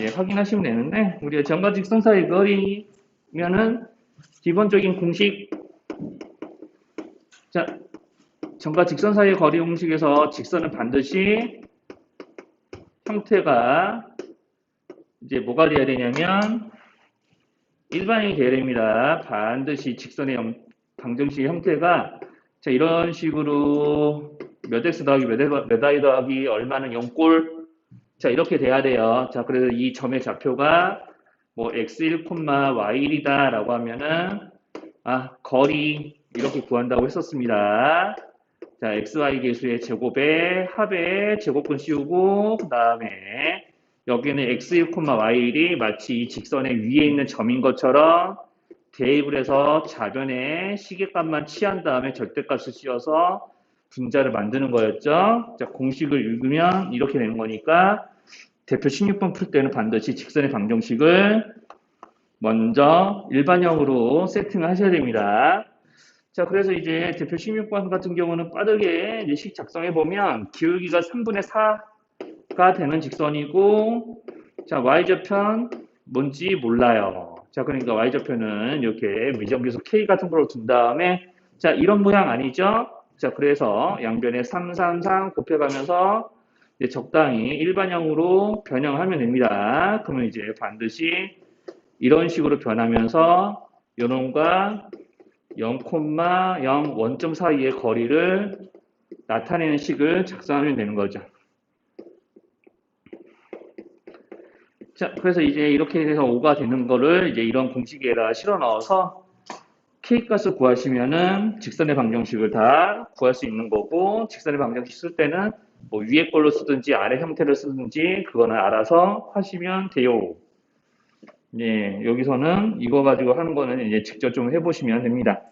확인하시면 되는데, 우리가 점과 직선 사이 거리면은 기본적인 공식, 자, 점과 직선 사이의 거리 공식에서 직선은 반드시 형태가 이제 뭐가 돼야 되냐면 일반형이 돼야 됩니다. 반드시 직선의 방정식의 형태가 자, 이런 식으로 몇 x 더하기 몇 y 더하기 얼마는 0꼴 자, 이렇게 돼야 돼요. 자, 그래서 이 점의 좌표가 뭐 x1, y1이다 라고 하면은 거리 이렇게 구한다고 했었습니다. 자, xy 계수의 제곱에 합의 제곱근 씌우고 그 다음에 여기는 x1, y1이 마치 이 직선의 위에 있는 점인 것처럼 대입을 해서 좌변에 시계값만 취한 다음에 절대값을 씌워서 분자를 만드는 거였죠. 자, 공식을 읽으면 이렇게 되는 거니까 대표 16번 풀 때는 반드시 직선의 방정식을 먼저 일반형으로 세팅을 하셔야 됩니다. 자, 그래서 이제 대표 16번 같은 경우는 빠르게 이제 식 작성해 보면 기울기가 3분의 4가 되는 직선이고, 자, y좌편 뭔지 몰라요. 자, 그러니까 y좌편은 이렇게 미정계수 k 같은 걸로 둔 다음에, 자, 이런 모양 아니죠? 자, 그래서 양변에 3, 3, 3 곱해가면서 이제 적당히 일반형으로 변형하면 됩니다. 그러면 이제 반드시 이런 식으로 변하면서 요놈과 0,0 원점 사이의 거리를 나타내는 식을 작성하면 되는 거죠. 자, 그래서 이제 이렇게 돼서 5가 되는 거를 이제 이런 공식에다 실어 넣어서 K값을 구하시면은 직선의 방정식을 다 구할 수 있는 거고, 직선의 방정식 쓸 때는 뭐 위에 걸로 쓰든지 아래 형태를 쓰든지 그거는 알아서 하시면 돼요. 여기서는 이거 가지고 하는 거는 이제 직접 좀 해보시면 됩니다.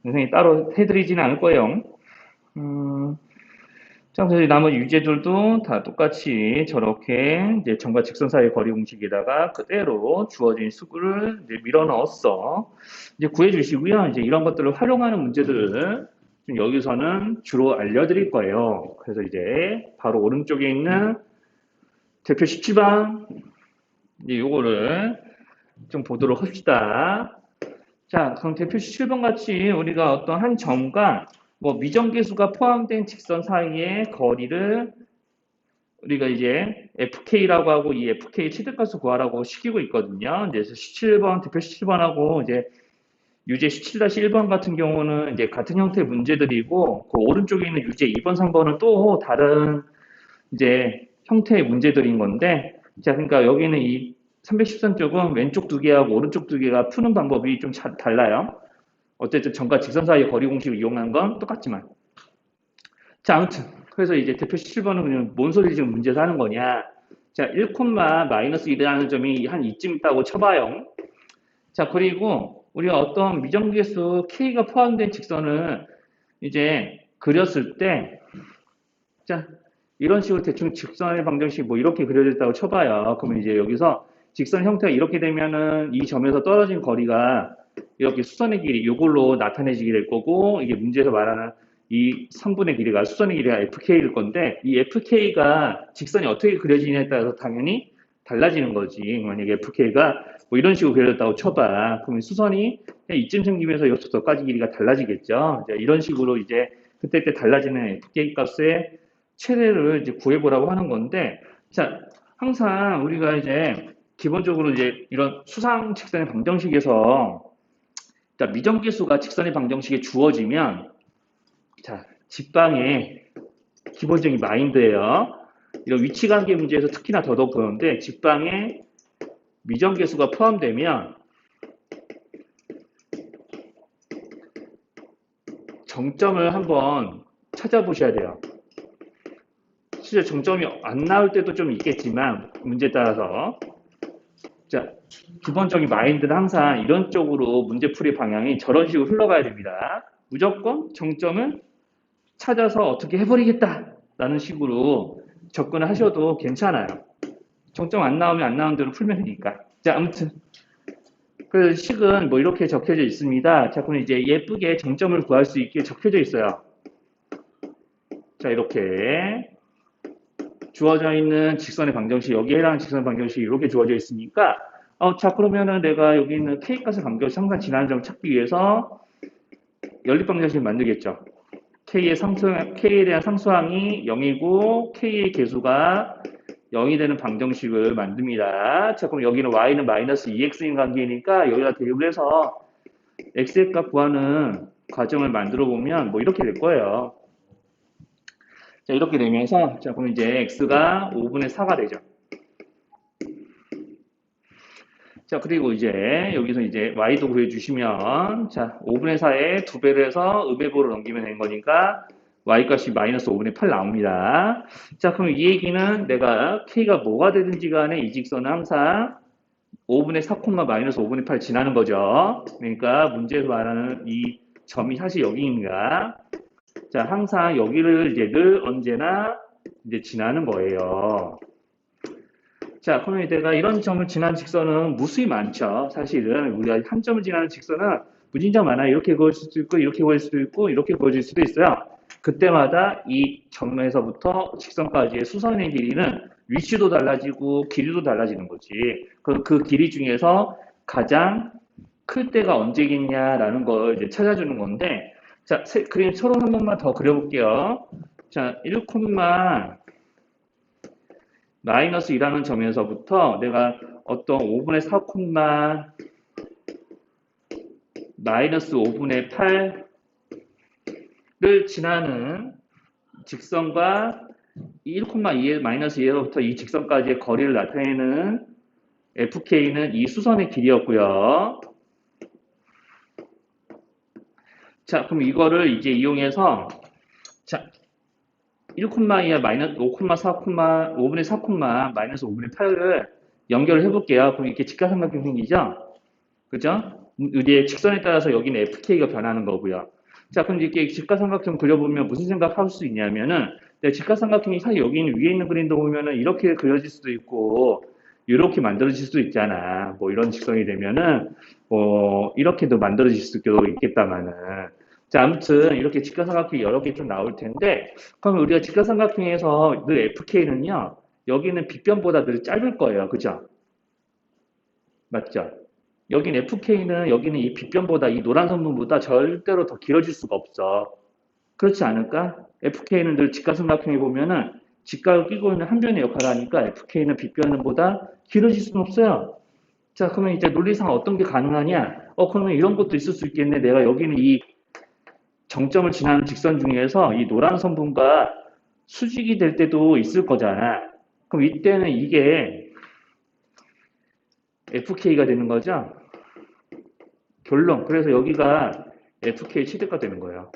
선생님이 따로 해드리지는 않을 거예요. 자, 그래서 나머지 유제들도 다 똑같이 저렇게 이제 점과 직선 사이의 거리 공식에다가 그대로 주어진 수를 이제 밀어 넣었어. 이제 구해 주시고요. 이제 이런 것들을 활용하는 문제들을 좀 여기서는 주로 알려드릴 거예요. 그래서 이제 바로 오른쪽에 있는 대표 17번 이제 요거를 좀 보도록 합시다. 자, 그럼 대표 17번 같이 우리가 어떤 한 점과 뭐 미정계수가 포함된 직선 사이의 거리를 우리가 이제 FK라고 하고 이 FK 최대값을 구하라고 시키고 있거든요. 그래서 17번, 대표 17번하고 이제 유제 17-1번 같은 경우는 이제 같은 형태의 문제들이고 그 오른쪽에 있는 유제 2번, 3번은 또 다른 이제 형태의 문제들인 건데 자, 그러니까 여기는 이 313 쪽은 왼쪽 두 개하고 오른쪽 두 개가 푸는 방법이 좀 달라요. 어쨌든 점과 직선 사이의 거리 공식을 이용한 건 똑같지만. 자, 아무튼. 그래서 이제 대표 17번은 그냥 뭔 소리 지금 문제에서 하는 거냐. 자, 1,-1이라는 점이 한 이쯤 있다고 쳐봐요. 자, 그리고 우리가 어떤 미정계수 K가 포함된 직선을 이제 그렸을 때, 자, 이런 식으로 대충 직선의 방정식 뭐 이렇게 그려졌다고 쳐봐요. 그러면 이제 여기서 직선 형태가 이렇게 되면은 이 점에서 떨어진 거리가 이렇게 수선의 길이 이걸로 나타내지게 될 거고 이게 문제에서 말하는 이 3분의 길이가 수선의 길이가 FK일 건데 이 FK가 직선이 어떻게 그려지냐에 따라서 당연히 달라지는 거지. 만약에 FK가 뭐 이런 식으로 그려졌다고 쳐봐. 그러면 수선이 이쯤 생기면서 여기서까지 길이가 달라지겠죠. 이런 식으로 이제 그때 달라지는 FK 값의 최대를 이제 구해보라고 하는 건데, 자, 항상 우리가 이제 기본적으로 이제 이런 수상 직선의 방정식에서 자, 미정계수가 직선의 방정식에 주어지면 자, 직방의 기본적인 마인드예요. 이런 위치관계 문제에서 특히나 더더욱 그러는데 직방에 미정계수가 포함되면 정점을 한번 찾아보셔야 돼요. 실제 정점이 안 나올 때도 좀 있겠지만 문제에 따라서 자, 기본적인 마인드는 항상 이런 쪽으로 문제풀이 방향이 저런 식으로 흘러가야 됩니다. 무조건 정점을 찾아서 어떻게 해버리겠다 라는 식으로 접근을 하셔도 괜찮아요. 정점 안 나오면 안 나오는 대로 풀면 되니까. 자, 아무튼 그 식은 뭐 이렇게 적혀져 있습니다. 자, 그럼 이제 예쁘게 정점을 구할 수 있게 적혀져 있어요. 자, 이렇게 주어져 있는 직선의 방정식, 여기에 해당하는 직선의 방정식이 이렇게 주어져 있으니까, 자, 그러면은 내가 여기 있는 K값의 방정식, 항상 지나는 점을 찾기 위해서 연립방정식을 만들겠죠. K에 대한 상수항이 0이고, K의 개수가 0이 되는 방정식을 만듭니다. 자, 그럼 여기는 Y는 마이너스 2X인 관계니까 여기다 대입을 해서 X의 값 구하는 과정을 만들어 보면 뭐 이렇게 될 거예요. 자, 이렇게 되면서, 자, 그럼 이제 X가 5분의 4가 되죠. 자, 그리고 이제 여기서 이제 Y도 구해주시면, 자, 5분의 4에 2배를 해서 음배부로 넘기면 되는 거니까, Y 값이 마이너스 5분의 8 나옵니다. 자, 그럼 이 얘기는 내가 K가 뭐가 되든지 간에 이 직선은 항상 5분의 4, 마이너스 5분의 8 지나는 거죠. 그러니까 문제에서 말하는 이 점이 사실 여기인가. 자, 항상 여기를 이제 늘 언제나 이제 지나는 거예요. 자, 그러면 내가 이런 점을 지나는 직선은 무수히 많죠. 사실은 우리가 한 점을 지나는 직선은 무진장 많아요. 이렇게 그어질 수도 있고, 이렇게 그어질 수도 있고, 이렇게 그어질 수도 있어요. 그때마다 이 점에서부터 직선까지의 수선의 길이는 위치도 달라지고 길이도 달라지는 거지. 그 길이 중에서 가장 클 때가 언제겠냐라는 걸 이제 찾아주는 건데, 자, 그림 서로 한 번만 더 그려볼게요. 자, 1, 마이너스 2라는 점에서부터 내가 어떤 5분의 4, 마이너스 5분의 8를 지나는 직선과 1,2에 마이너스 2에서부터 이 직선까지의 거리를 나타내는 FK는 이 수선의 길이였고요. 자, 그럼 이거를 이제 이용해서 자, 1,2에 마이너스 5,4, 5분의 4, 마이너스 5분의 8을 연결을 해볼게요. 그럼 이렇게 직각삼각형 생기죠? 그죠? 우리의 직선에 따라서 여기는 FK가 변하는 거고요. 자, 그럼 이렇게 직각삼각형 그려보면 무슨 생각할 수 있냐면은, 직각삼각형이 사실 여기 있는 위에 있는 그림도 보면은 이렇게 그려질 수도 있고, 이렇게 만들어질 수도 있잖아. 뭐 이런 직선이 되면은, 이렇게도 만들어질 수도 있겠다마는. 자, 아무튼 이렇게 직각삼각형이 여러 개 좀 나올 텐데, 그럼 우리가 직각삼각형에서 늘 FK는요, 여기는 빗변보다 늘 짧을 거예요. 그죠? 맞죠? 여긴 FK는 여기는 이 빗변보다 이 노란 선분보다 절대로 더 길어질 수가 없어. 그렇지 않을까? FK는 늘 직각삼각형에 보면은 직각을 끼고 있는 한 변의 역할을 하니까 FK는 빗변보다 길어질 수는 없어요. 자, 그러면 이제 논리상 어떤 게 가능하냐? 그러면 이런 것도 있을 수 있겠네. 내가 여기는 이 정점을 지나는 직선 중에서 이 노란 선분과 수직이 될 때도 있을 거잖아. 그럼 이때는 이게 FK가 되는 거죠? 결론. 그래서 여기가 FK 최대가 되는 거예요.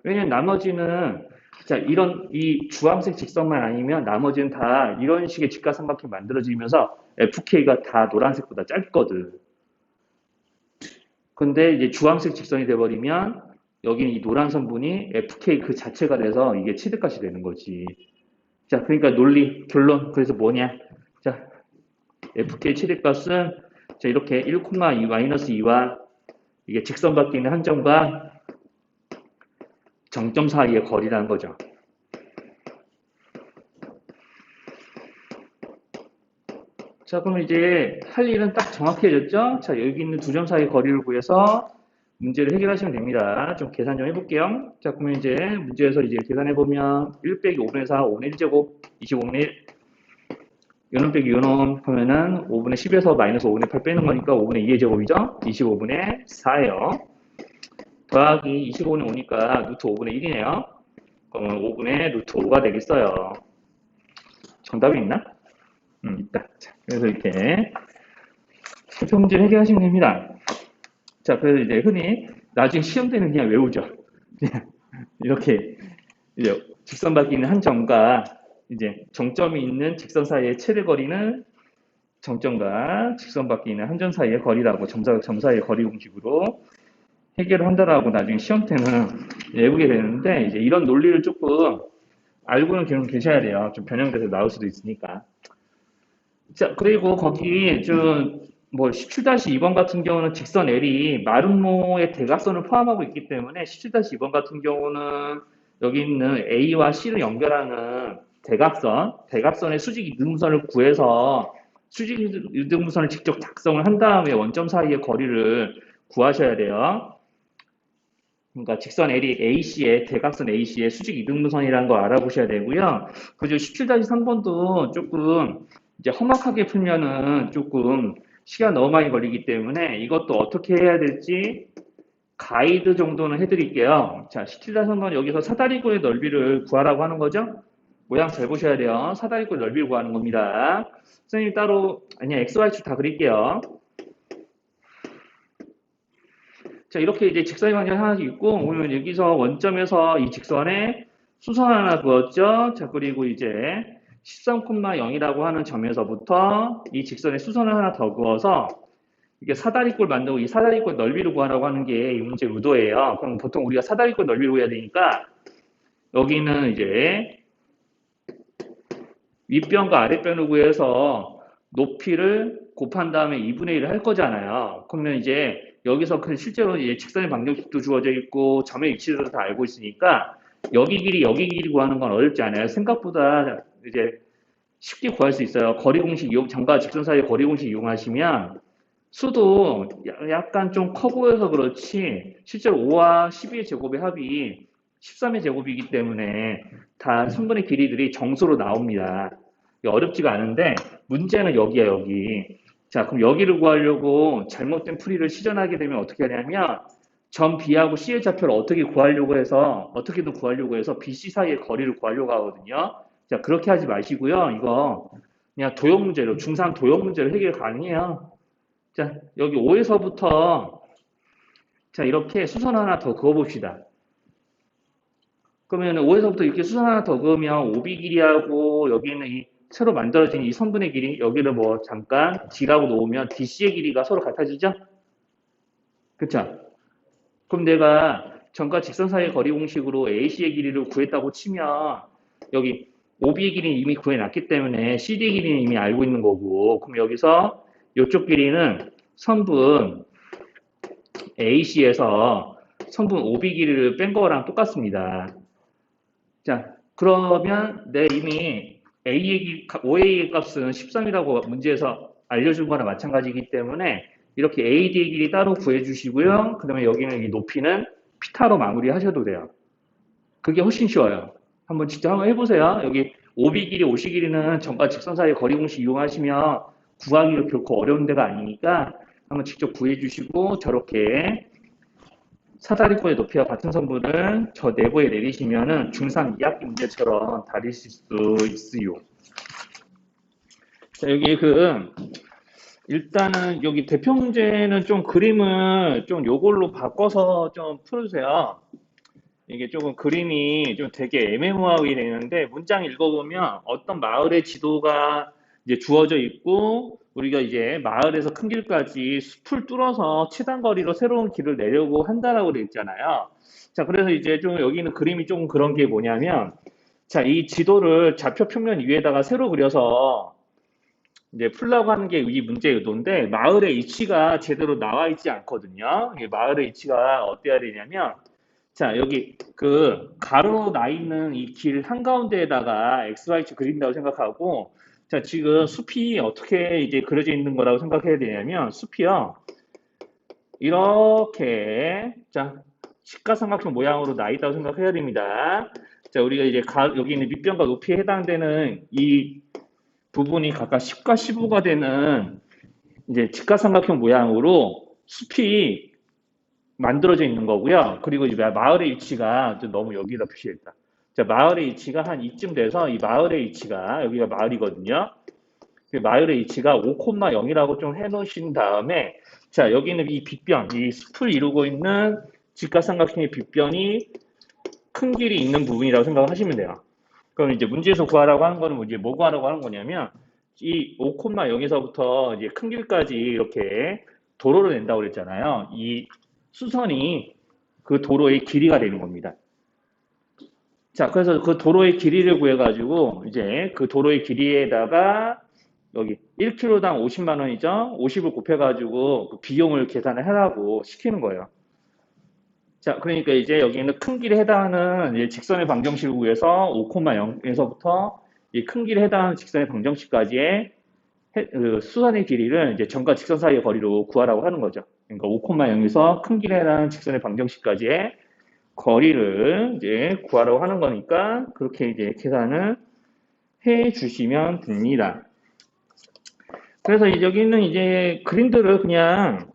왜냐면 나머지는 자 이런 이 주황색 직선만 아니면 나머지는 다 이런 식의 직각삼각형이 만들어지면서 FK가 다 노란색보다 짧거든. 근데 이제 주황색 직선이 돼버리면 여기는 이 노란 선분이 FK 그 자체가 돼서 이게 최대값이 되는 거지. 자, 그러니까 논리 결론. 그래서 뭐냐? 자, FK 최대값은 자 이렇게 1,2 마이너스 2와 이게 직선 바뀌는 한 점과 정점 사이의 거리라는 거죠. 자, 그럼 이제 할 일은 딱 정확해졌죠? 자, 여기 있는 두 점 사이의 거리를 구해서 문제를 해결하시면 됩니다. 좀 계산 좀 해볼게요. 자, 그러면 이제 문제에서 이제 계산해보면 1 빼기 5분의 4, 5분의 1제곱, 25분의 1, 요놈 빼기 요놈 하면은 5분의 10에서 마이너스 5분의 8 빼는 거니까 5분의 2의 제곱이죠? 25분의 4예요. 더하기 25는 오니까 루트 5분의 1이네요. 그러면 5분의 루트 5가 되겠어요. 정답이 있나? 있다. 자, 그래서 이렇게 실평 문제를 해결하시면 됩니다. 자, 그래서 이제 흔히 나중에 시험 때는 그냥 외우죠. 이렇게 이제 직선 바뀌는 한 점과 이제 정점이 있는 직선 사이의 최대 거리는 정점과 직선 바뀌는 한 점 사이의 거리라고 점 사이의 거리 공식으로 해결을 한다라고 나중에 시험 때는 외우게 되는데 이제 이런 논리를 조금 알고는 계셔야 돼요. 좀 변형돼서 나올 수도 있으니까. 자, 그리고 거기 좀 뭐 17-2번 같은 경우는 직선 L이 마름모의 대각선을 포함하고 있기 때문에 17-2번 같은 경우는 여기 있는 A와 C를 연결하는 대각선의 수직 이등분선을 구해서 수직 이등분선을 직접 작성을 한 다음에 원점 사이의 거리를 구하셔야 돼요. 그러니까 직선 L이 AC의 대각선 AC의 수직 이등분선이라는 거 알아보셔야 되고요. 그리고 17-3번도 조금 이제 험악하게 풀면은 조금 시간 너무 많이 걸리기 때문에 이것도 어떻게 해야 될지 가이드 정도는 해드릴게요. 자, 17-3번 여기서 사다리꼴의 넓이를 구하라고 하는 거죠? 모양 잘 보셔야 돼요. 사다리꼴 넓이를 구하는 겁니다. 선생님 따로 아니 XY축 다 그릴게요. 자, 이렇게 이제 직선의 방향 하나 있고, 오늘 여기서 원점에서 이 직선에 수선 하나 그었죠? 자, 그리고 이제 13,0이라고 하는 점에서부터 이 직선에 수선을 하나 더 그어서 이게 사다리꼴 만들고 이 사다리꼴 넓이를 구하라고 하는 게 이 문제 의도예요. 그럼 보통 우리가 사다리꼴 넓이를 구해야 되니까 여기는 이제 윗변과 아랫변을 구해서 높이를 곱한 다음에 2분의 1을 할 거잖아요. 그러면 이제 여기서 실제로 이제 직선의 방정식도 주어져 있고 점의 위치도 다 알고 있으니까 여기 길이 구하는 건 어렵지 않아요. 생각보다 이제 쉽게 구할 수 있어요. 거리 공식 이용, 점과 직선 사이의 거리 공식 이용하시면 수도 약간 좀 커 보여서 그렇지 실제로 5와 12의 제곱의 합이 13의 제곱이기 때문에 다 선분의 길이들이 정수로 나옵니다. 어렵지가 않은데 문제는 여기야 여기. 자, 그럼 여기를 구하려고 잘못된 풀이를 시전하게 되면 어떻게 하냐면 점 B하고 C의 좌표를 어떻게든 구하려고 해서 B, C 사이의 거리를 구하려고 하거든요. 자, 그렇게 하지 마시고요. 이거 그냥 도형 문제로 중상 도형 문제로 해결 가능해요. 자, 여기 5에서부터 자, 이렇게 수선 하나 더 그어 봅시다. 그러면 5에서부터 이렇게 수선 하나 더 그으면 OB 길이하고 여기는 이 새로 만들어진 이 선분의 길이 여기를 뭐 잠깐 D라고 놓으면 DC의 길이가 서로 같아지죠? 그쵸? 그럼 내가 점과 직선 사이의 거리 공식으로 AC의 길이를 구했다고 치면 여기 OB의 길이는 이미 구해놨기 때문에 CD의 길이는 이미 알고 있는 거고 그럼 여기서 이쪽 길이는 선분 AC에서 선분 OB 길이를 뺀 거랑 똑같습니다. 자, 그러면 내 이미 OA의 값은 13이라고 문제에서 알려준 거나 마찬가지이기 때문에 이렇게 AD의 길이 따로 구해주시고요. 그 다음에 여기는 이 높이는 피타로 마무리 하셔도 돼요. 그게 훨씬 쉬워요. 한번 직접 한번 해보세요. 여기 OB 길이, OC 길이는 점과 직선 사이의 거리 공식 이용하시면 구하기가 결코 어려운 데가 아니니까 한번 직접 구해주시고 저렇게 사다리꼴의 높이와 같은 선분을 저 내부에 내리시면은 중3 2학기 문제처럼 다루실 수 있어요. 자, 여기 일단은 여기 대표 문제는 좀 그림을 좀 요걸로 바꿔서 좀 풀어주세요. 이게 조금 그림이 좀 되게 애매모호하게 되는데 문장 읽어보면 어떤 마을의 지도가 이제 주어져 있고 우리가 이제 마을에서 큰 길까지 숲을 뚫어서 치단거리로 새로운 길을 내려고 한다라고 되어 있잖아요. 자, 그래서 이제 좀 여기는 그림이 조금 그런 게 뭐냐면 자, 이 지도를 좌표 평면 위에다가 새로 그려서 이제 풀라고 하는 게 이 문제의 의도인데 마을의 위치가 제대로 나와 있지 않거든요. 이 마을의 위치가 어때야 되냐면 자, 여기 가로로 나 있는 이 길 한가운데에다가 XY축 그린다고 생각하고 자, 지금 숲이 어떻게 이제 그려져 있는 거라고 생각해야 되냐면 숲이요. 이렇게 자, 직각삼각형 모양으로 나 있다고 생각해야 됩니다. 자, 우리가 이제 여기 있는 밑변과 높이에 해당되는 이 부분이 각각 10과 15가 되는 이제 직각삼각형 모양으로 숲이 만들어져 있는 거고요. 그리고 이제 마을의 위치가 너무 여기다 표시했다. 자, 마을의 위치가 한 이쯤 돼서 이 마을의 위치가 여기가 마을이거든요. 마을의 위치가 5,0이라고 좀 해놓으신 다음에 자, 여기는 이 빗변, 이 숲을 이루고 있는 직각삼각형의 빗변이 큰 길이 있는 부분이라고 생각하시면 돼요. 그럼 이제 문제에서 구하라고 하는 거는 이제 뭐 구하라고 하는 거냐면 이 5,0에서부터 이제 큰 길까지 이렇게 도로를 낸다고 그랬잖아요. 이 수선이 그 도로의 길이가 되는 겁니다. 자, 그래서 그 도로의 길이를 구해가지고 이제 그 도로의 길이에다가 여기 1km당 50만 원이죠. 50을 곱해가지고 그 비용을 계산을 하라고 시키는 거예요. 자, 그러니까 이제 여기는 큰 길에 해당하는 이제 직선의 방정식을 구해서 5,0에서부터 이 큰 길에 해당하는 직선의 방정식까지의 그 수선의 길이를 이제 점과 직선 사이의 거리로 구하라고 하는 거죠. 그러니까 5,0에서 큰 길에 해당하는 직선의 방정식까지의 거리를 이제 구하라고 하는 거니까 그렇게 이제 계산을 해 주시면 됩니다. 그래서 여기는 이제 그림들을 그냥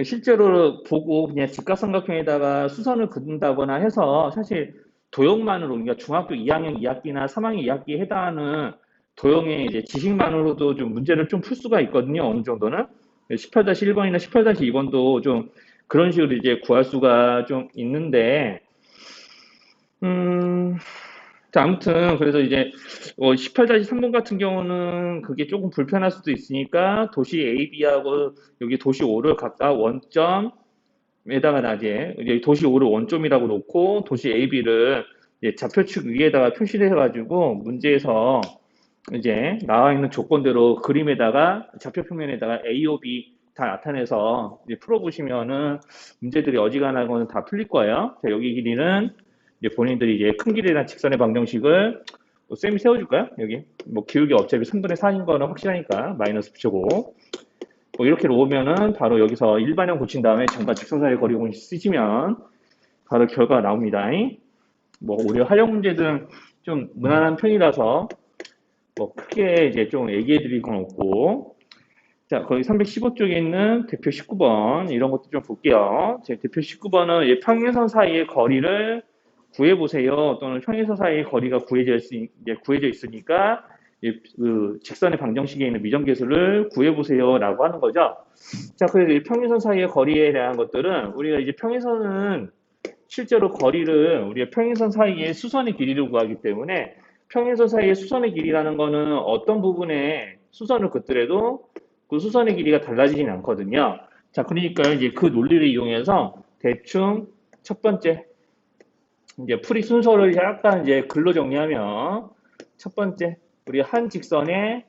실제로 보고 그냥 직각삼각형에다가 수선을 긋는다거나 해서 사실 도형만으로 그러니까 중학교 2학년 2학기나 3학년 2학기에 해당하는 도형의 이제 지식만으로도 좀 문제를 좀 풀 수가 있거든요. 어느 정도는 18-1번이나 18-2번도 좀 그런 식으로 이제 구할 수가 좀 있는데 음, 자, 아무튼 그래서 이제 18-3번 같은 경우는 그게 조금 불편할 수도 있으니까 도시 AB하고 여기 도시 O를 각각 원점에다가 이제 도시 O를 원점이라고 놓고 도시 AB를 좌표축 위에다가 표시를 해가지고 문제에서 이제 나와 있는 조건대로 그림에다가 좌표 평면에다가 A, O, B 다 나타내서 이제 풀어보시면은 문제들이 어지간하고는 다 풀릴 거예요. 자, 여기 길이는 이제 본인들이 이제 큰 길이나 직선의 방정식을 쌤이 세워줄까요? 여기 뭐 기울기 어차피 3분의 4인 거는 확실하니까 마이너스 붙이고 뭐 이렇게 놓으면은 바로 여기서 일반형 고친 다음에 점과 직선 사이의 거리 공식 쓰시면 바로 결과가 나옵니다. 뭐 오히려 활용 문제들은 좀 무난한 편이라서 뭐 크게 이제 좀 얘기해 드릴 건 없고 자 거기 315쪽에 있는 대표 19번 이런 것도 좀 볼게요. 제 대표 19번은 평행선 사이의 거리를 구해보세요. 또는 평행선 사이의 거리가 구해져 있으니까 그 직선의 방정식에 있는 미정계수를 구해보세요 라고 하는 거죠. 자, 그래서 이 평행선 사이의 거리에 대한 것들은 우리가 이제 평행선은 실제로 거리를 우리가 평행선 사이의 수선의 길이를 구하기 때문에 평행선 사이의 수선의 길이라는 거는 어떤 부분에 수선을 긋더라도 그 수선의 길이가 달라지진 않거든요. 자, 그러니까 이제 그 논리를 이용해서 대충 첫 번째 이제 풀이 순서를 약간 이제 글로 정리하면 첫 번째 우리 한 직선에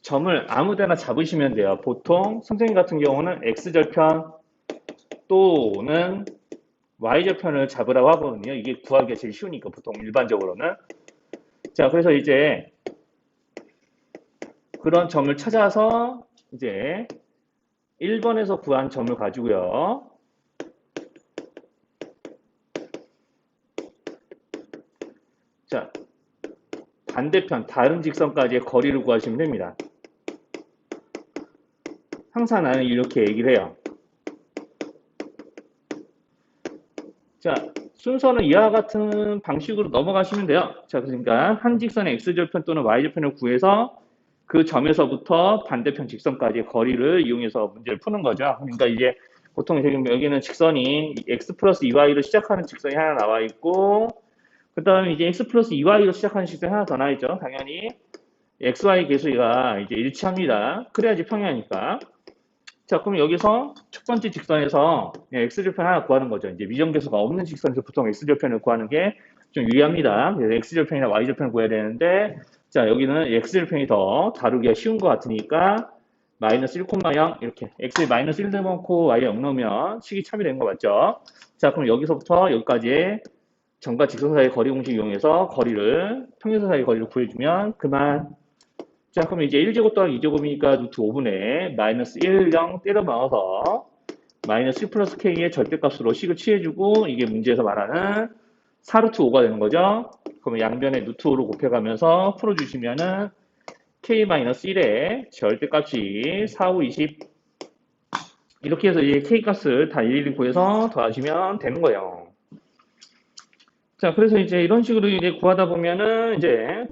점을 아무데나 잡으시면 돼요. 보통 선생님 같은 경우는 x절편 또는 y절편을 잡으라고 하거든요. 이게 구하기가 제일 쉬우니까 보통 일반적으로는. 자, 그래서 이제 그런 점을 찾아서 이제 1번에서 구한 점을 가지고요. 자, 반대편 다른 직선까지의 거리를 구하시면 됩니다. 항상 나는 이렇게 얘기를 해요. 자, 순서는 이와 같은 방식으로 넘어가시면 돼요. 자, 그러니까 한 직선의 x절편 또는 y절편을 구해서 그 점에서부터 반대편 직선까지의 거리를 이용해서 문제를 푸는 거죠. 그러니까 이제 보통 지금 여기는 직선이 x 플러스 2y로 시작하는 직선이 하나 나와 있고 그 다음에 이제 x 플러스 2y로 시작하는 직선이 하나 더 나와 있죠. 당연히 xy 계수가 이제 일치합니다. 그래야지 평행하니까. 자, 그럼 여기서 첫 번째 직선에서 x절편 하나 구하는 거죠. 이제 미정계수가 없는 직선에서 보통 x절편을 구하는 게 좀 유리합니다. 그래서 x절편이나 y절편을 구해야 되는데, 자, 여기는 x절편이 더 다루기가 쉬운 것 같으니까, 마이너스 1,0 이렇게 x에 마이너스 1 넣고 y에 0 넣으면 식이 참이 되는 거 맞죠? 자, 그럼 여기서부터 여기까지 점과 직선 사이의 거리 공식 이용해서 평행선 사이의 거리를 구해주면 그만. 자, 그럼 이제 1제곱 더하기 2제곱이니까 루트 5분의 마이너스 1, 0 때려 넣어서 마이너스 1 플러스 k의 절대값으로 식을 취해주고 이게 문제에서 말하는 4루트 5가 되는 거죠. 그러면 양변에 루트 5로 곱해가면서 풀어주시면은 k 마이너스 1의 절대값이 4, 5, 20 이렇게 해서 이제 k 값을 다 일일이 구해서 더하시면 되는 거예요. 자, 그래서 이제 이런 식으로 이제 구하다 보면은 이제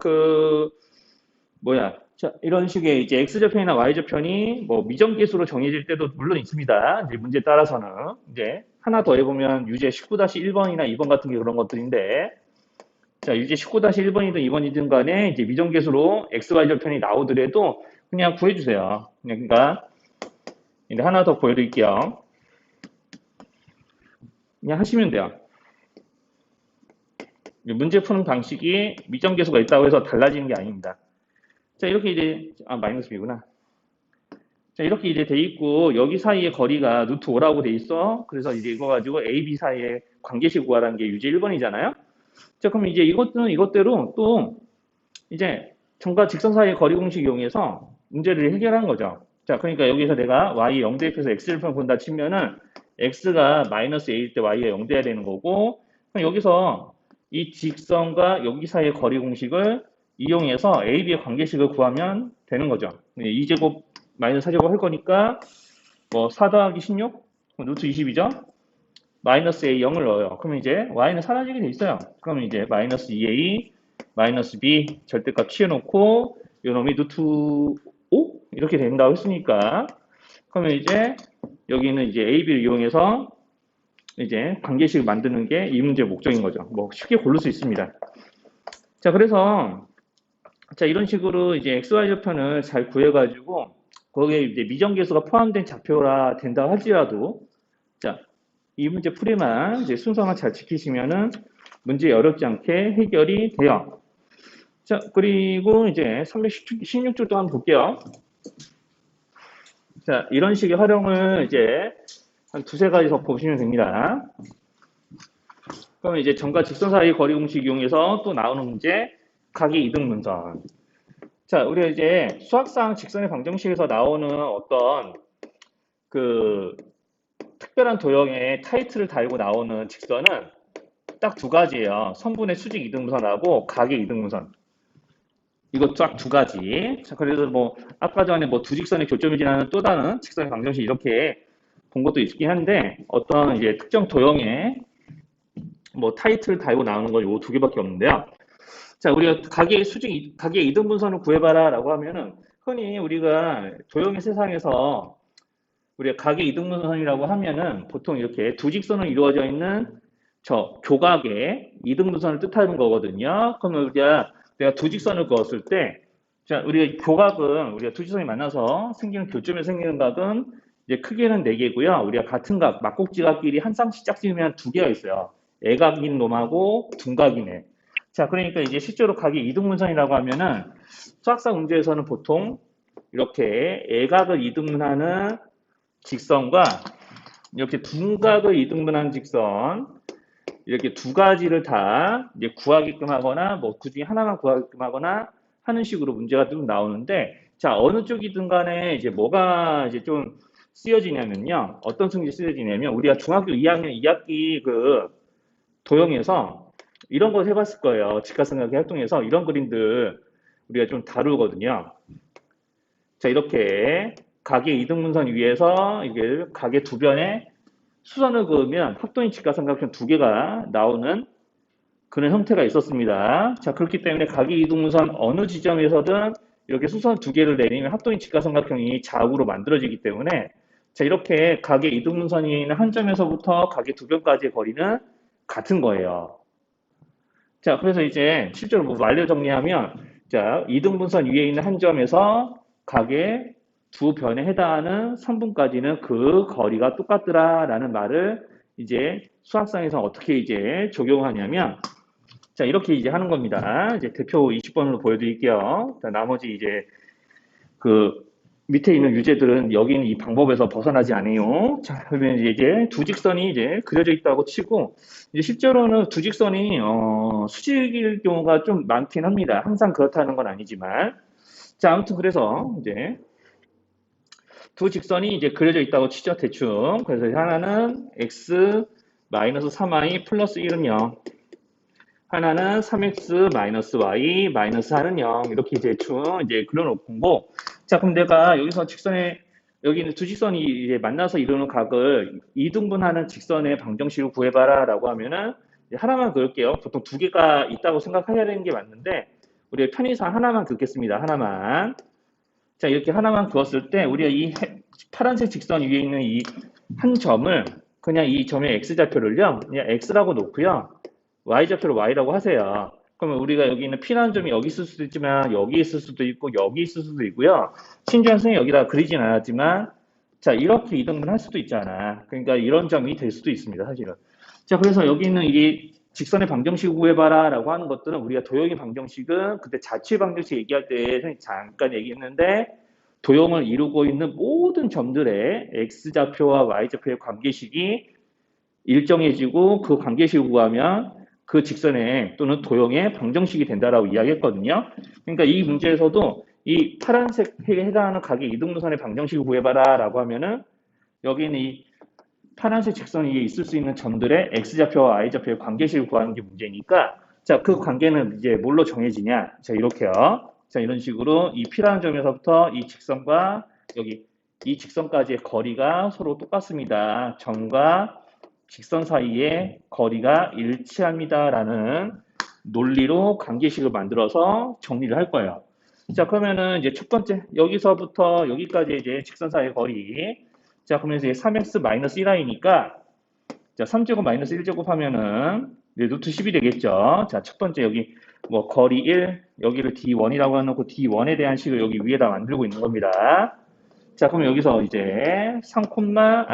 자, 이런 식의 이제 x절편이나 y절편이 뭐 미정계수로 정해질 때도 물론 있습니다. 이제 문제 따라서는 이제 하나 더 해보면 유제 19-1번이나 2번 같은 게 그런 것들인데 자, 유제 19-1번이든 2번이든 간에 이제 미정계수로 xy절편이 나오더라도 그냥 구해주세요. 그러니까 이제 하나 더 보여드릴게요. 그냥 하시면 돼요. 문제 푸는 방식이 미정계수가 있다고 해서 달라지는 게 아닙니다. 자, 이렇게 이제, 마이너스 b구나. 자, 이렇게 이제 돼 있고, 여기 사이의 거리가 루트 5라고 돼 있어. 그래서 이제 이거 가지고 A, B 사이의 관계식 구하라는 게 유제 1번이잖아요. 자, 그럼 이제 이것들은 이것대로 또 이제 점과 직선 사이의 거리 공식 이용해서 문제를 해결한 거죠. 자, 그러니까 여기서 내가 y 0 대입해서 x를 본다 치면은 x가 마이너스 a일 때 y가 0 돼야 되는 거고, 그럼 여기서 이 직선과 여기 사이의 거리 공식을 이용해서 a, b의 관계식을 구하면 되는 거죠. 2제곱 마이너스 4제곱 할 거니까 뭐 4 더하기 16? 루트 20이죠? 마이너스 a 0을 넣어요. 그러면 이제 y는 사라지게 돼 있어요. 그러면 이제 마이너스 2a 마이너스 b 절대값 취해놓고 요 놈이 루트 5? 이렇게 된다고 했으니까 그러면 이제 여기는 이제 a, b를 이용해서 이제 관계식을 만드는 게 이 문제의 목적인 거죠. 뭐 쉽게 고를 수 있습니다. 자, 그래서 자, 이런 식으로 이제 xy 좌표를 잘 구해가지고 거기에 이제 미정계수가 포함된 좌표라 된다 할지라도 자, 이 문제 풀이만 이제 순서만 잘 지키시면은 문제 어렵지 않게 해결이 돼요. 자, 그리고 이제 316줄 동안 볼게요. 자, 이런 식의 활용을 이제 한 두세 가지 더 보시면 됩니다. 그러면 이제 점과 직선 사이 거리 공식 이용해서 또 나오는 문제, 각의 이등분선. 자, 우리가 이제 수학상 직선의 방정식에서 나오는 어떤 그 특별한 도형의 타이틀을 달고 나오는 직선은 딱 두 가지예요. 선분의 수직 이등분선하고 각의 이등분선. 이거 딱 두 가지. 자, 그래서 뭐 아까 전에 뭐 두 직선의 교점이 지나는 또 다른 직선의 방정식 이렇게 본 것도 있긴 한데 어떤 이제 특정 도형의 뭐 타이틀을 달고 나오는 건 요 두 개밖에 없는데요. 자, 우리가 각의 이등분선을 구해봐라라고 하면은 흔히 우리가 도형의 세상에서 우리가 각의 이등분선이라고 하면은 보통 이렇게 두 직선으로 이루어져 있는 저 교각의 이등분선을 뜻하는 거거든요. 그러면 우리가 내가 두 직선을 그었을 때, 자, 우리가 교각은 우리가 두 직선이 만나서 생기는 교점에 생기는 각은 이제 크게는 4개고요. 우리가 같은 각, 막곡지각끼리 한 쌍씩 짝지으면 두 개가 있어요. 애각인 놈하고 둔각이네. 자, 그러니까 이제 실제로 각의 이등분선이라고 하면은 수학상 문제에서는 보통 이렇게 애각을 이등분하는 직선과 이렇게 둔각을 이등분하는 직선 이렇게 두 가지를 다 이제 구하게끔 하거나 뭐 그 중에 하나만 구하게끔 하거나 하는 식으로 문제가 좀 나오는데 자 어느 쪽이든 간에 이제 뭐가 이제 좀 쓰여지냐면요 어떤 성질이 쓰여지냐면 우리가 중학교 2학년 2학기 그 도형에서 이런 거 해봤을 거예요 직각삼각형 활동에서 이런 그림들 우리가 좀 다루거든요 자 이렇게 각의 이등분선 위에서 이게 각의 두 변에 수선을 그으면 합동인 직각삼각형 두 개가 나오는 그런 형태가 있었습니다. 자, 그렇기 때문에 각의 이등분선 어느 지점에서든 이렇게 수선 두 개를 내리면 합동인 직각삼각형이 좌우로 만들어지기 때문에 자, 이렇게 각의 이등분선이 있는 한 점에서부터 각의 두 변까지의 거리는 같은 거예요. 자, 그래서 이제 실제로 뭐 말로 정리하면 자, 이등분선 위에 있는 한 점에서 각의 두 변에 해당하는 선분까지는 그 거리가 똑같더라라는 말을 이제 수학상에서 어떻게 이제 적용하냐면 자 이렇게 이제 하는 겁니다. 이제 대표 20번으로 보여드릴게요. 자 나머지 이제 그 밑에 있는 유제들은 여기는 이 방법에서 벗어나지 않아요. 자 그러면 이제 두 직선이 이제 그려져 있다고 치고 이제 실제로는 두 직선이 수직일 경우가 좀 많긴 합니다. 항상 그렇다는 건 아니지만 자 아무튼 그래서 이제 두 직선이 이제 그려져 있다고 치죠, 대충. 그래서 하나는 x 마이너스 3y 플러스 1은 0. 하나는 3x 마이너스 y 마이너스 4는 0. 이렇게 대충 이제 그려놓고. 자, 그럼 내가 여기서 직선에, 여기 있는 두 직선이 이제 만나서 이루는 각을 이등분하는 직선의 방정식을 구해봐라 라고 하면은 하나만 그을게요. 보통 두 개가 있다고 생각해야 되는 게 맞는데, 우리 편의상 하나만 긋겠습니다. 하나만. 자, 이렇게 하나만 그었을 때 우리가 이 파란색 직선 위에 있는 이 한 점을 그냥 이 점의 x좌표를요. 그냥 x라고 놓고요. y좌표를 y라고 하세요. 그러면 우리가 여기 있는 P라는 점이 여기 있을 수도 있지만 여기 있을 수도 있고 여기 있을 수도 있고요. 심지어 선생님이 여기다 그리진 않았지만 자, 이렇게 이등분 할 수도 있잖아. 그러니까 이런 점이 될 수도 있습니다. 사실은. 자, 그래서 여기 있는 이 직선의 방정식 구해봐라 라고 하는 것들은 우리가 도형의 방정식은 그때 자취의 방정식 얘기할 때 선생님 잠깐 얘기했는데 도형을 이루고 있는 모든 점들의 x좌표와 y좌표의 관계식이 일정해지고 그 관계식을 구하면 그 직선의 또는 도형의 방정식이 된다라고 이야기했거든요. 그러니까 이 문제에서도 이 파란색에 해당하는 각의 이등분선의 방정식을 구해봐라 라고 하면은 여기는 이 파란색 직선 위에 있을 수 있는 점들의 x좌표와 y좌표의 관계식을 구하는 게 문제니까 자, 그 관계는 이제 뭘로 정해지냐? 자, 이렇게요. 자, 이런 식으로 이 P라는 점에서부터 이 직선과 여기 이 직선까지의 거리가 서로 똑같습니다. 점과 직선 사이의 거리가 일치합니다라는 논리로 관계식을 만들어서 정리를 할 거예요. 자, 그러면은 이제 첫 번째 여기서부터 여기까지 이제 직선 사이의 거리. 자, 그러면 이제 3x-1i니까 자, 3제곱 마이너스 1제곱 하면은 루트 10이 되겠죠. 자, 첫 번째 여기 뭐 거리 1, 여기를 D1이라고 해놓고 D1에 대한 식을 여기 위에다 만들고 있는 겁니다. 자, 그럼 여기서 이제 3,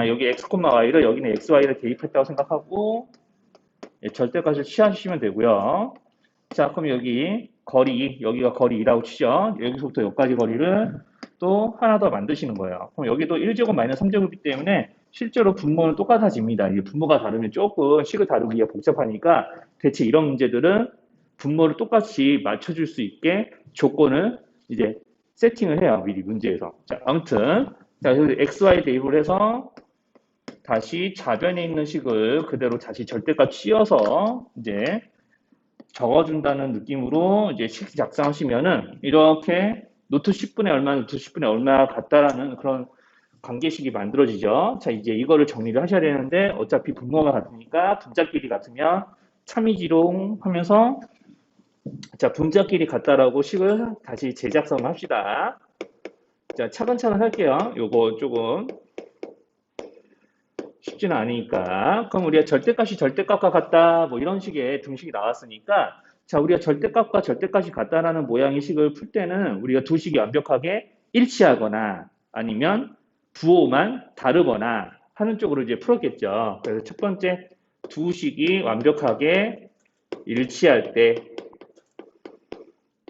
여기 x, y를 여기는 x, y를 대입했다고 생각하고 예, 절대값을 취하시면 되고요. 자, 그럼 여기 거리, 여기가 거리 2라고 치죠. 여기서부터 여기까지 거리를 또 하나 더 만드시는 거예요. 그럼 여기도 1제곱 마이너스 3제곱이기 때문에 실제로 분모는 똑같아집니다. 이게 분모가 다르면 조금 식을 다루기가 복잡하니까 대체 이런 문제들은 분모를 똑같이 맞춰줄 수 있게 조건을 이제 세팅을 해요. 미리 문제에서. 자, 아무튼 자, XY 대입을 해서 다시 좌변에 있는 식을 그대로 다시 절대값 씌워서 이제 적어준다는 느낌으로 이제 식 작성하시면은 이렇게 노트 10분의 얼마, 노트 10분의 얼마 같다라는 그런 관계식이 만들어지죠. 자, 이제 이거를 정리를 하셔야 되는데 어차피 분모가 같으니까 분자끼리 같으면 참이지롱 하면서 자, 분자끼리 같다라고 식을 다시 재작성을 합시다. 자, 차근차근 할게요. 요거 조금 쉽지는 않으니까. 그럼 우리가 절대값이 절대값과 같다, 뭐 이런 식의 등식이 나왔으니까, 자, 우리가 절대값과 절대값이 같다라는 모양의 식을 풀 때는 우리가 두 식이 완벽하게 일치하거나 아니면 부호만 다르거나 하는 쪽으로 이제 풀었겠죠. 그래서 첫 번째 두 식이 완벽하게 일치할 때,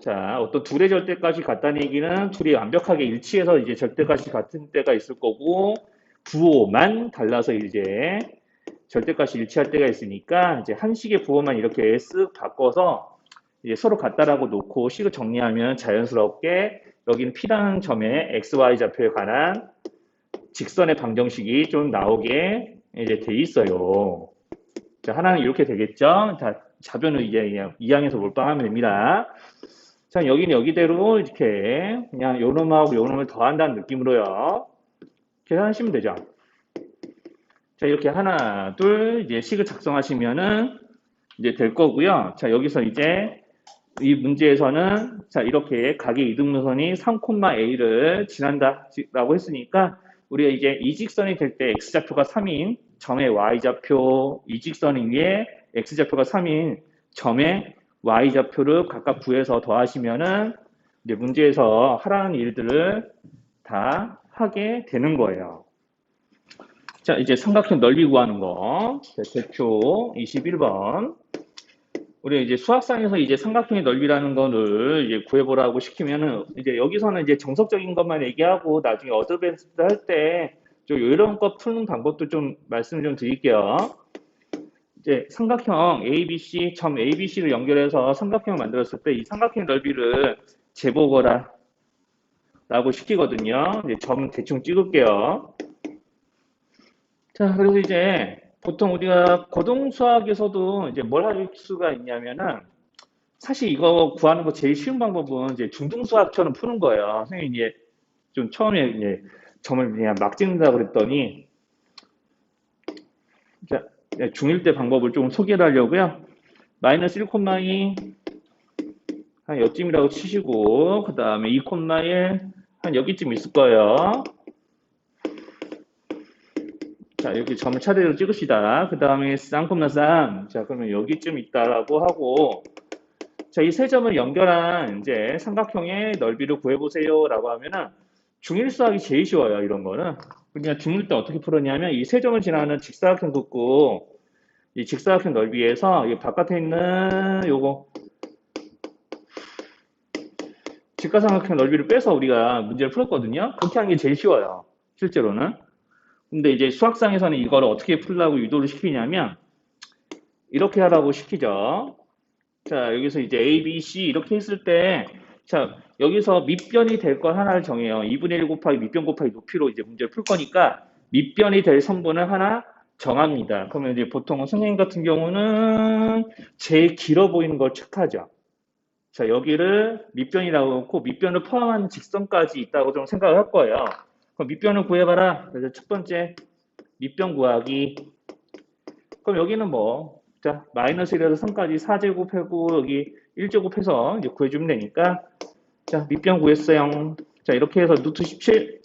자, 어떤 둘의 절대값이 같다는 얘기는 둘이 완벽하게 일치해서 이제 절대값이 같은 때가 있을 거고, 부호만 달라서 이제 절대값이 일치할 때가 있으니까 이제 한 식의 부호만 이렇게 쓱 바꿔서 이제 서로 같다라고 놓고 식을 정리하면 자연스럽게 여기는 P라는 점의 XY 좌표에 관한 직선의 방정식이 좀 나오게 이제 돼 있어요. 자, 하나는 이렇게 되겠죠. 자, 좌변을 이제 그냥 이항에서 몰빵하면 됩니다. 자, 여기는 여기대로 이렇게 그냥 요 놈하고 요 놈을 더한다는 느낌으로요. 계산하시면 되죠. 자, 이렇게 하나, 둘, 이제 식을 작성하시면은 이제 될 거고요. 자, 여기서 이제 이 문제에서는 자, 이렇게 각의 이등분선이 3,a를 지난다라고 했으니까 우리가 이제 이 직선이 될 때 x좌표가 3인 점의 y좌표 이 직선 위에 x좌표가 3인 점의 y좌표를 각각 구해서 더하시면은 이제 문제에서 하라는 일들을 다 하게 되는 거예요. 자, 이제 삼각형 넓이 구하는 거. 대표 21번. 우리 이제 수학상에서 이제 삼각형의 넓이라는 거를 이제 구해보라고 시키면은 이제 여기서는 이제 정석적인 것만 얘기하고 나중에 어드밴스드 할 때 좀 이런 거 푸는 방법도 좀 말씀을 좀 드릴게요. 이제 삼각형 ABC, 점 ABC를 연결해서 삼각형을 만들었을 때 이 삼각형 넓이를 재보거라 라고 시키거든요. 이제 점 대충 찍을게요. 자, 그래서 이제 보통 우리가 고등수학에서도 이제 뭘 할 수가 있냐면은 사실 이거 구하는 거 제일 쉬운 방법은 이제 중등수학처럼 푸는 거예요. 선생님이 이제 좀 처음에 이제 점을 그냥 막 찍는다 그랬더니 자, 중1 때 방법을 좀 소개를 하려고요. 마이너스 1,2 한 여쯤이라고 치시고 그 다음에 2,1 한 여기쯤 있을 거예요. 자, 이렇게 점을 차례로 찍읍시다. 그 다음에 쌍, 자, 그러면 여기쯤 있다라고 하고, 자, 이 세 점을 연결한 이제 삼각형의 넓이를 구해보세요. 라고 하면은, 중1 수학이 제일 쉬워요. 이런 거는. 그냥 중1 때 어떻게 풀었냐면, 이 세 점을 지나는 직사각형 긋고, 이 직사각형 넓이에서 이 바깥에 있는 요거, 직가삼각형 넓이를 빼서 우리가 문제를 풀었거든요. 그렇게 하는 게 제일 쉬워요. 실제로는. 근데 이제 수학상에서는 이걸 어떻게 풀라고 유도를 시키냐면 이렇게 하라고 시키죠. 자, 여기서 이제 A, B, C 이렇게 했을 때, 자, 여기서 밑변이 될 거 하나를 정해요. 2분의 1 곱하기 밑변 곱하기 높이로 이제 문제를 풀 거니까 밑변이 될 성분을 하나 정합니다. 그러면 이제 보통 선생님 같은 경우는 제일 길어 보이는 걸 체크하죠. 자, 여기를 밑변이라고 놓고 밑변을 포함한 직선까지 있다고 좀 생각을 할 거예요. 그럼 밑변을 구해봐라. 그래서 첫 번째 밑변 구하기. 그럼 여기는 뭐, 자, 마이너스 1에서 3까지 4제곱하고 여기 1제곱해서 이제 구해주면 되니까, 자, 밑변 구했어요. 자, 이렇게 해서 루트 17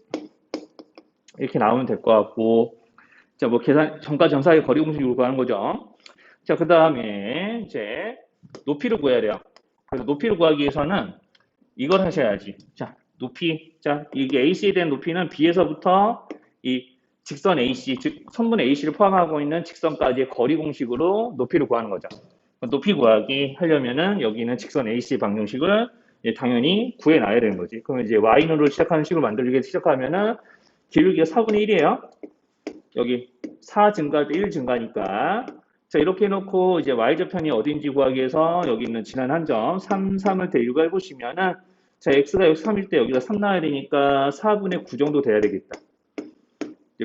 이렇게 나오면 될 것 같고, 자, 뭐 계산 점과 점 사이의 거리 공식으로 구하는 거죠. 자, 그 다음에 이제 높이를 구해야 돼요. 그래서 높이를 구하기 위해서는 이걸 하셔야지. 자, 높이. 자, 이게 AC에 대한 높이는 B에서부터 이 직선 AC, 즉 선분 AC를 포함하고 있는 직선까지의 거리 공식으로 높이를 구하는 거죠. 높이 구하기 하려면은 여기는 직선 AC 방정식을 당연히 구해놔야 되는 거지. 그러면 이제 Y눈으로 시작하는 식으로 만들기 시작하면은 기울기가 4분의 1이에요. 여기 4 증가할 때 1 증가니까. 자, 이렇게 해놓고 이제 Y좌편이 어딘지 구하기 위해서 여기 있는 지난 한 점 3, 3을 대입을 해보시면은 자, X가 여기 3일 때 여기가 3 나와야 되니까 4분의 9 정도 돼야 되겠다.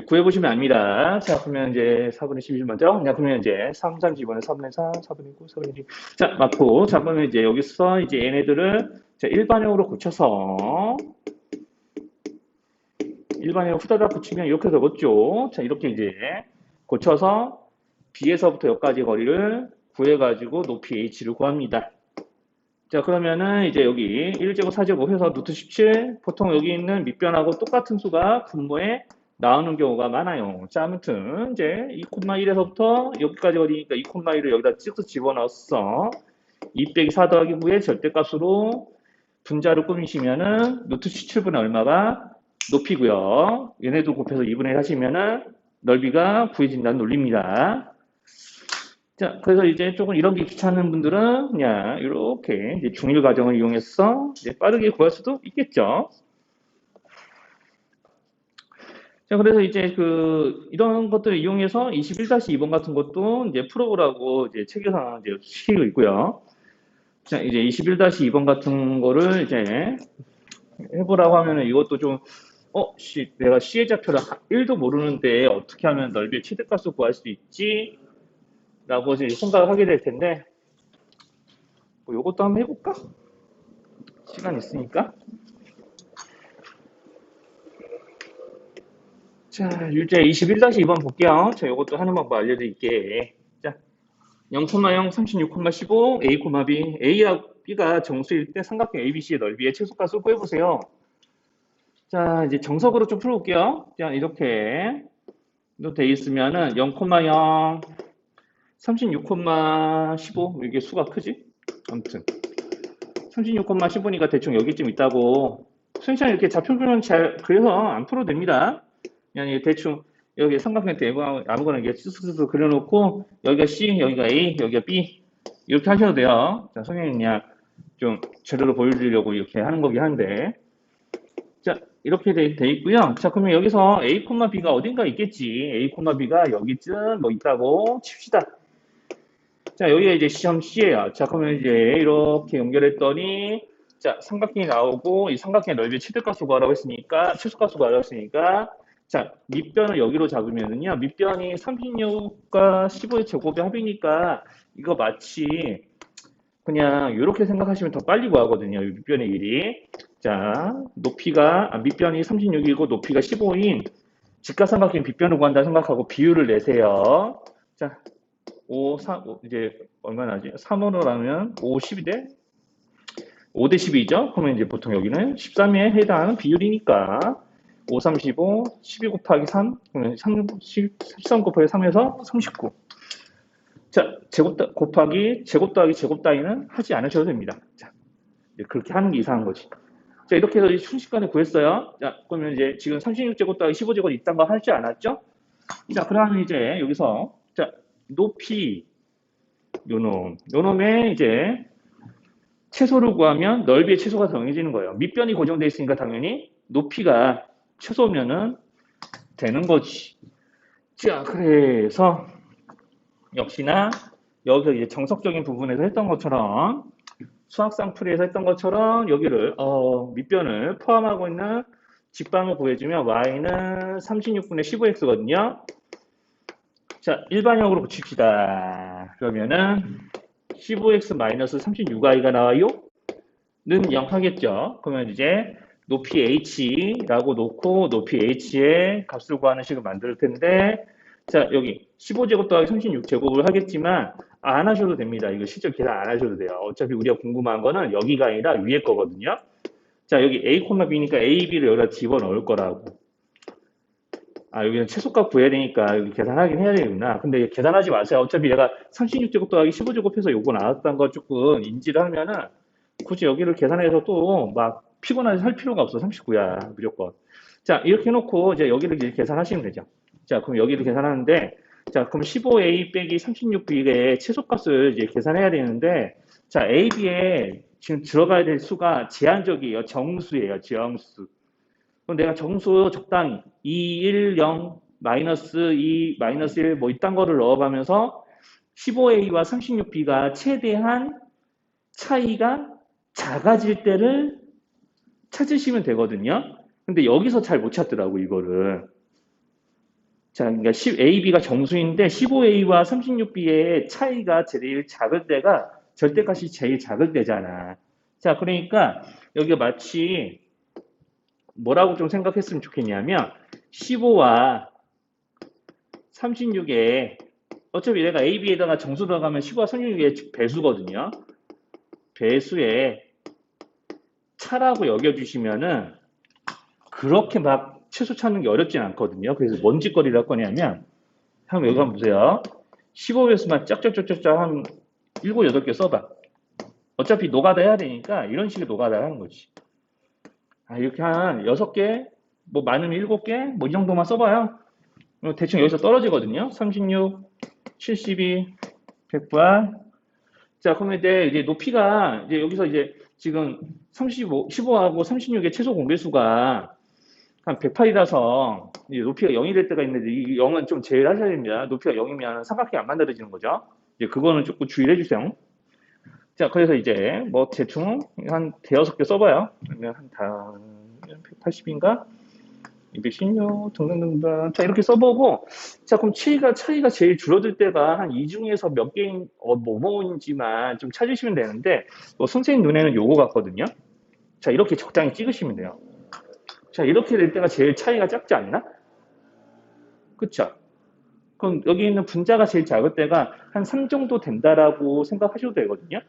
구해보시면 압니다. 자, 그러면 이제 4분의 11 먼저. 자, 그러면 이제 3, 3, 2번에 4분의 4, 4분의 9, 4분의 1. 자, 맞고. 자, 그러면 이제 여기서 이제 얘네들을 자, 일반형으로 고쳐서 일반형 후다닥 붙이면 이렇게 되겠죠. 자, 이렇게 이제 고쳐서 B에서부터 여기까지 거리를 구해가지고 높이 H를 구합니다. 자, 그러면은 이제 여기 1제곱, 4제곱 해서 루트 17. 보통 여기 있는 밑변하고 똑같은 수가 분모에 나오는 경우가 많아요. 자, 아무튼 이제 2,1에서부터 여기까지 거리니까 2,1을 여기다 찍어서 집어넣었어. 2 빼기 4 더하기 9의 절대값으로 분자를 꾸미시면은 루트 17분의 얼마가 높이고요. 얘네도 곱해서 2분의 1 하시면은 넓이가 구해진다는 논리입니다. 자, 그래서 이제 조금 이런 게 귀찮은 분들은 그냥 이렇게 이제 중일 과정을 이용해서 이제 빠르게 구할 수도 있겠죠. 자, 그래서 이제 이런 것들을 이용해서 21-2번 같은 것도 이제 풀어보라고 이제 책에서 이제 시키고 있고요. 자, 이제 21-2번 같은 거를 이제 해보라고 하면은 이것도 좀, 내가 C의 좌표를 1도 모르는데 어떻게 하면 넓이의 최대값을 구할 수 있지? 라고 이제 생각을 하게 될 텐데, 뭐 이것도 한번 해볼까? 시간 있으니까. 자, 이제 21-2번 볼게요. 자, 이것도 하는 방법 알려드릴게. 자, 0,0, 36,15, A, B. A와 B가 정수일 때 삼각형 ABC의 넓이의 최소값을 구해보세요. 자, 이제 정석으로 좀 풀어볼게요. 자, 이렇게 돼 있으면은 0,0, 36,15 이게 수가 크지? 아무튼 36,15니까 대충 여기쯤 있다고 수행시간 이렇게 좌표표는 잘 그래서 안 풀어도 됩니다. 그냥 대충 여기 삼각형 때 아무거나 이렇게 쓱쓱쓱 그려놓고 여기가 C, 여기가 A, 여기가 B 이렇게 하셔도 돼요. 자, 선생님 그냥 좀 제대로 보여드리려고 이렇게 하는 거긴 한데 자, 이렇게 돼 있고요. 자, 그러면 여기서 A, B가 어딘가 있겠지. A, B가 여기쯤 뭐 있다고 칩시다. 자, 여기가 이제 시험 C예요. 자, 그러면 이제 이렇게 연결했더니 자, 삼각형이 나오고 이 삼각형의 넓이 최대값을 구하라고 했으니까 최소값을 구하라고 했으니까 자, 밑변을 여기로 잡으면은요. 밑변이 36과 15의 제곱의 합이니까 이거 마치 그냥 이렇게 생각하시면 더 빨리 구하거든요. 밑변의 길이. 자, 밑변이 36이고 높이가 15인 직각삼각형 밑변을 구한다 생각하고 비율을 내세요. 자, 5, 이제 얼마나지? 3으로 하면 5, 12대 5대 12죠? 그러면 이제 보통 여기는 13에 해당하는 비율이니까 5, 35, 12 곱하기 3, 그러면 13 곱하기 3에서 39. 자, 제곱 더하기 제곱 따위는 하지 않으셔도 됩니다. 자, 그렇게 하는 게 이상한 거지. 자, 이렇게 해서 순식간에 구했어요. 자, 그러면 이제 지금 36제곱 더하기 15제곱 있다는 거 하지 않았죠? 자, 그러면 이제 여기서 높이 요놈에 이제 최소를 구하면 넓이의 최소가 정해지는 거예요. 밑변이 고정되어 있으니까 당연히 높이가 최소면은 되는 거지. 자, 그래서 역시나 여기서 이제 정석적인 부분에서 했던 것처럼 수학상 풀이에서 했던 것처럼 여기를 밑변을 포함하고 있는 직방을 구해주면 y는 36분의 15x거든요. 자, 일반형으로 붙입시다. 그러면은 15x-36i가 나와요? 는 0 하겠죠. 그러면 이제 높이 h라고 놓고 높이 h의 값을 구하는 식을 만들 텐데, 자, 여기 15제곱 더하기 36제곱을 하겠지만 안 하셔도 됩니다. 이거 실제 계산 안 하셔도 돼요. 어차피 우리가 궁금한 거는 여기가 아니라 위에 거거든요. 자, 여기 a, b니까 a, b를 여기다 집어넣을 거라고. 아, 여기는 최소값 구해야 되니까 여기 계산하긴 해야 되구나. 근데 계산하지 마세요. 어차피 얘가 36제곱 더하기 15제곱 해서 요거 나왔다는 거 조금 인지를 하면은 굳이 여기를 계산해서 또 막 피곤하게 할 필요가 없어. 39야, 무조건. 자, 이렇게 해놓고 이제 여기를 이제 계산하시면 되죠. 자, 그럼 여기를 계산하는데, 자, 그럼 15a 빼기 36b의 최소값을 이제 계산해야 되는데, 자, a, b에 지금 들어가야 될 수가 제한적이에요. 정수예요, 정수. 그럼 내가 정수 적당히 2, 1, 0, 마이너스 2, 마이너스 1, 뭐 이딴 거를 넣어가면서 15a와 36b가 최대한 차이가 작아질 때를 찾으시면 되거든요. 근데 여기서 잘 못 찾더라고, 이거를. 자, 그러니까 AB가 정수인데 15A와 36B의 차이가 제일 작을 때가 절대값이 제일 작을 때잖아. 자, 그러니까 여기가 마치 뭐라고 좀 생각했으면 좋겠냐면 15와 36에 어차피 내가 AB에다가 정수 들어가면 15와 36의 배수거든요. 배수에 차라고 여겨주시면은 그렇게 막 최소 찾는 게 어렵진 않거든요. 그래서 뭔 짓거리를 할 거냐면 한번 여기 한번 보세요. 15배수만 짝짝짝짝짝 한 7, 8개 써봐. 어차피 노가다 해야 되니까 이런 식의 노가다 하는 거지. 아, 이렇게 한 6개, 뭐 많으면 7개, 뭐 이 정도만 써봐요. 대충 여기서 떨어지거든요. 36, 72, 100발. 자, 그러면 이제 높이가 이제 여기서 이제 지금 15하고 36의 최소 공배수가 한 108이라서 높이가 0이 될 때가 있는데 이 0은 좀 제외하셔야 됩니다. 높이가 0이면 삼각형이 안 만들어지는 거죠. 이제 그거는 조금 주의를 해주세요. 자, 그래서 이제 뭐 대충 한 대여섯 개 써봐요. 그러면 한 180인가? 216 등등등등. 자, 이렇게 써보고, 자, 그럼 차이가 제일 줄어들 때가 한 이 중에서 몇 개인, 뭐뭐인지만 좀 찾으시면 되는데, 뭐 선생님 눈에는 요거 같거든요. 자, 이렇게 적당히 찍으시면 돼요. 자, 이렇게 될 때가 제일 차이가 작지 않나? 그쵸? 그럼 여기 있는 분자가 제일 작을 때가 한 3 정도 된다라고 생각하셔도 되거든요.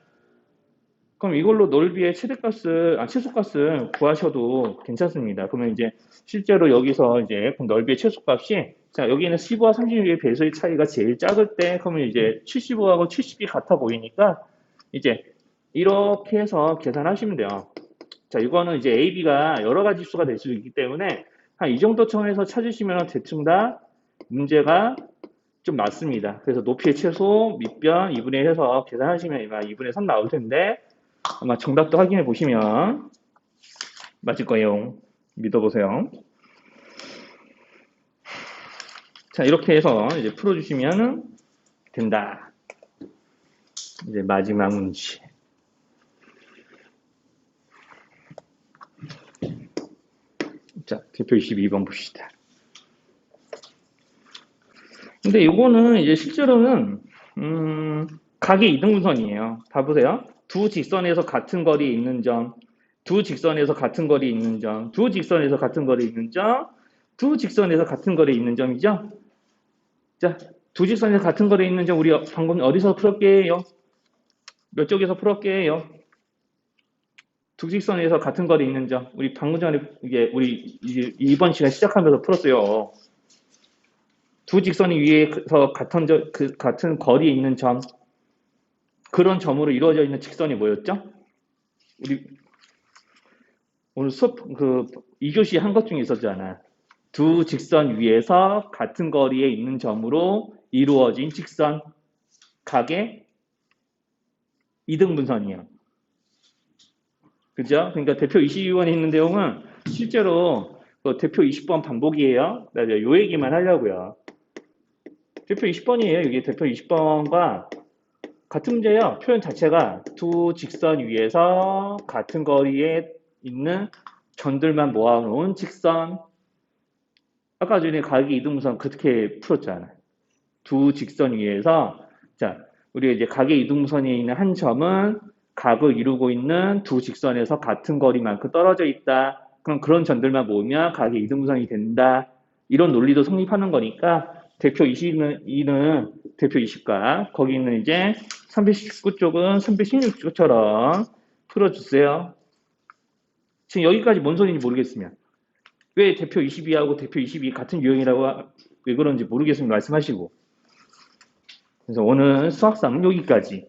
그럼 이걸로 넓이의 최소값을 구하셔도 괜찮습니다. 그러면 이제 실제로 여기서 이제 넓이의 최소값이 자, 여기는 15와 36의 배수의 차이가 제일 작을 때 그러면 이제 75하고 70이 같아 보이니까 이제 이렇게 해서 계산하시면 돼요. 자, 이거는 이제 A, B가 여러 가지 수가 될 수 있기 때문에 한 이 정도 선에서 찾으시면 대충 다 문제가 좀 맞습니다. 그래서 높이의 최소, 밑변 2분의 1 해서 계산하시면 아마 2분의 3 나올 텐데 아마 정답도 확인해 보시면 맞을 거예요. 믿어보세요. 자, 이렇게 해서 이제 풀어주시면 된다. 이제 마지막 문제. 자, 대표 22번 봅시다. 근데 이거는 이제 실제로는 각의 이등분선이에요. 봐보세요. 두 직선에서 같은 거리에 있는 점, 두 직선에서 같은 거리에 있는 점, 두 직선에서 같은 거리에 있는 점, 두 직선에서 같은 거리에 있는 점이죠. 자, 두 직선에서 같은 거리에 있는 점 우리 방금 어디서 풀었게요? 몇 쪽에서 풀었게요? 두 직선에서 같은 거리에 있는 점 우리 방금 전에 우리 이번 시간 시작하면서 풀었어요. 두 직선이 위에서 같은 거리에 있는 점, 그런 점으로 이루어져 있는 직선이 뭐였죠? 우리 오늘 수업 2교시 한 것 중에 있었잖아. 두 직선 위에서 같은 거리에 있는 점으로 이루어진 직선, 각의 이등분선이에요. 그죠? 그러니까 대표 22번에 있는 내용은 실제로 그 대표 20번 반복이에요. 나 이제 요 얘기만 하려고요. 대표 20번이에요. 이게 대표 20번과 같은 문제예요. 표현 자체가 두 직선 위에서 같은 거리에 있는 점들만 모아놓은 직선. 아까 전에 가기 이등분선 그렇게 풀었잖아요. 두 직선 위에서 자 우리가 이제 가계 이등분선에 있는 한 점은 각을 이루고 있는 두 직선에서 같은 거리만큼 떨어져 있다. 그럼 그런 점들만 모으면 가계 이등분선이 된다. 이런 논리도 성립하는 거니까 대표 22는 대표 20과 거기 있는 이제 319 쪽은 316쪽처럼 풀어주세요. 지금 여기까지 뭔 소리인지 모르겠으면 왜 대표 22하고 대표 22 같은 유형이라고 왜 그런지 모르겠으면 말씀하시고 그래서 오늘 수학상은 여기까지.